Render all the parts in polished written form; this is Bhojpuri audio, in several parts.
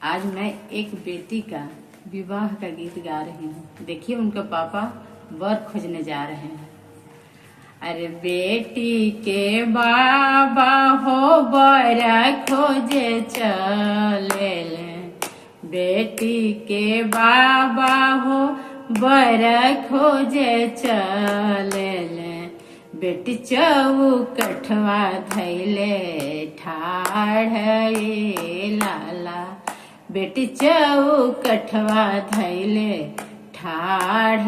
आज मैं एक बेटी का विवाह का गीत गा रही हूँ। देखिए उनका पापा वर खोजने जा रहे हैं। अरे बेटी के बाबा हो बर खोजे चले ले, बेटी के बाबा हो बर खोजे चले ले, बेटी चौकठवा धैले ठाढ़ लाला, बेटी चौकठवा धैले ठाढ़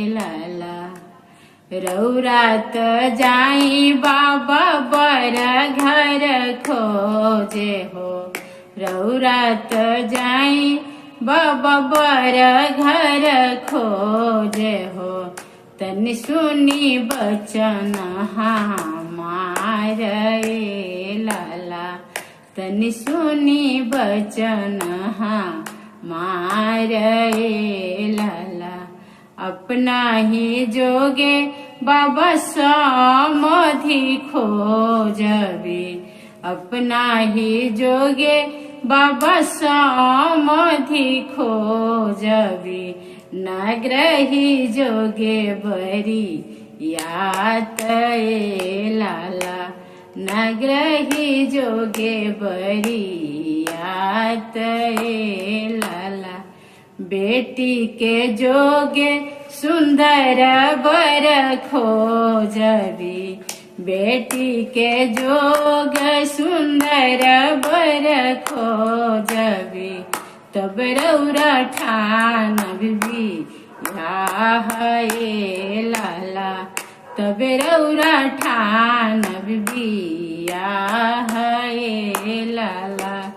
लाला। रौरात जाई बाबा बर घर खोजे हो, रौरात जाई बाबा बर घर खोजे हो, तनि सुनी बचन हमार लाला, तनि सुनी बचन हमार लाला। अपना ही जोगे बाबा समाधि खोजबी, अपना ही जोगे बाबा समाधि खोजबी, नग्रही जोगे बरी यात लाला, नग्रही जोगे बरी यात लाला। बेटी के जोगे सुंदर बर खोजबी, बेटी के जोग सुंदर बर खोजबी, तब रौरा ठानबी हे लाला, तब रौरा ठानबी हे लाला।